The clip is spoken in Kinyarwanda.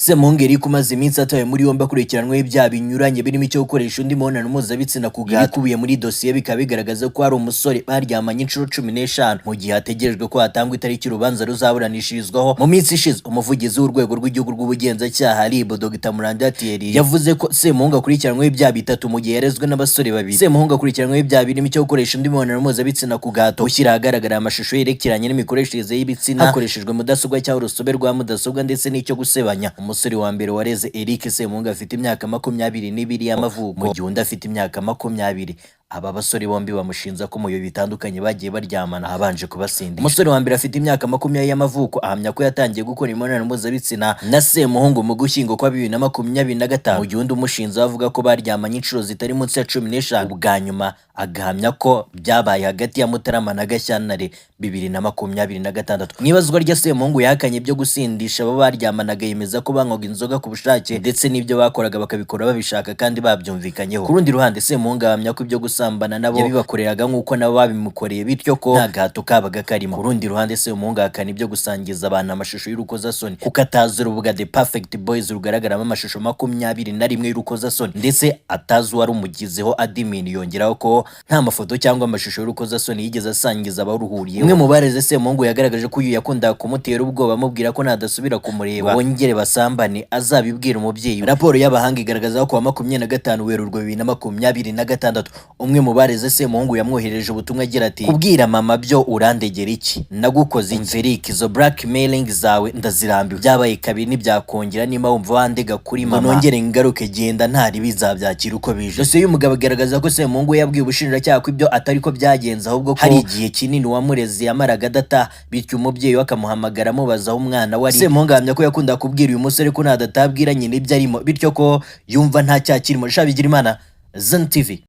Semuhungu Eric umaze iminsi atawe muri yombi akurikiranweho ibyaha binyuranye birimo icyo gukoresha undi mibonano mpuzabitsina ku gahato. Ibikubiye muri dosiye bikaba bigaragaza ko hari umusore baryamanye inshuro 15 mu gihe hategerejwe ko hatangwa itariki urubanza ruzaburanishirizwaho. Mu minsi ishize umuvugizi w'urwego rw'igihugu rw'ubugenzacyaha RIB Dr Murandatiyeri yavuze ko Semuhungu akurikiranweho ibyaha bitatu mu gihe yarezwe n'abasore babiri. Semuhungu akurikiranweho ibyaha birimo icyo gukoresha undi mibonano mpuzabitsina ku gahato, gushyira ahagaragara amashusho yerekeranye n'imikoreshereze y'ibitsina hakoreshejwe mudasobwa cyangwa urusobe rwa mudasobwa, ndetse n'icyo gusebanya. Umusore wa mbere wareze Eric Semuhungu afite imyaka 22 y'amavuko, mu gihe undi afite imyaka 20. Aba basore bombi bamushinza ko mu bihe bitandukanye bagiye baryamana abanje kubasindisha. Umusore wa mbere afite imyaka 20 y'amavuko ahamya ko yatangiye gukora imibonano mpuzabitsina na Semuhungu mu Gushyingo kwa 2025, mu gihe undi umushinza avuga ko baryamanye inshuro zitari munsi ya 15. Ubwa nyuma agahamya ko byabaye hagati ya Mutarama na Gashyantare 2026. Mwibazwa rya Semuhungu yahakanye ibyo gusindisha abo baryamanaga, yemeza ko banywaga inzoga ku bushake ndetse n'ibyo bakoraga bakabikora babishaka kandi babyumvikanyeho. Ku rundi ruhande Semuhungu ahamya ko ibyo gusambana nabo yabibakoreraga nk'uko nabo babimukoreye, bityo ko nta gahato kabaga karimo. Ku rundi ruhande Semuhungu ahakana ibyo gusangiza abantu amashusho y'urukozasoni kuko atazi urubuga The Perfect Boys rugaragaramo amashusho 21 y'urukozasoni, ndetse atazi uwari umugizeho admin. Yongeraho ko nta mafoto cyangwa amashusho y'urukozasoni yigeze asangiza abaruhuriyeho. Umwe mu bareze Semuhungu yagaragaje ko uyu yakundaga kumutera ubwoba amubwira ko nadasubira kumureba bongere basambane azabibwira umubyeyi. Raporo y'abahanga igaragaza ko wa 25 Werurwe 2026 umwe mu bareze Semuhungu yamwohereje ubutumwa agira ati: kubwira mama byo urandegera iki, nagukoze Eric, izo blackmailing zawe ndazirambiwe, byabaye kabiri ntibyakongera, nima wumva wandega kuri mama nongere ngaruke genda ntari bizabyakira uko bije. Dosiye y'umugabo igaragaza ko Semuhungu yabwiye ubushinjacyaha ko ibyo atari ko byagenze, ahubwo ko hari igihe kinini wamureze yamaraga adata, bityo umubyeyi akamuhamagara amubaza aho umwana wari. Semuhungu ahamya ko yakunda kubwira uyu musore ko nadatabwira nyine ibyo arimo, bityo ko yumva nta cyakirimo. Shabigira Imana, Zan TV.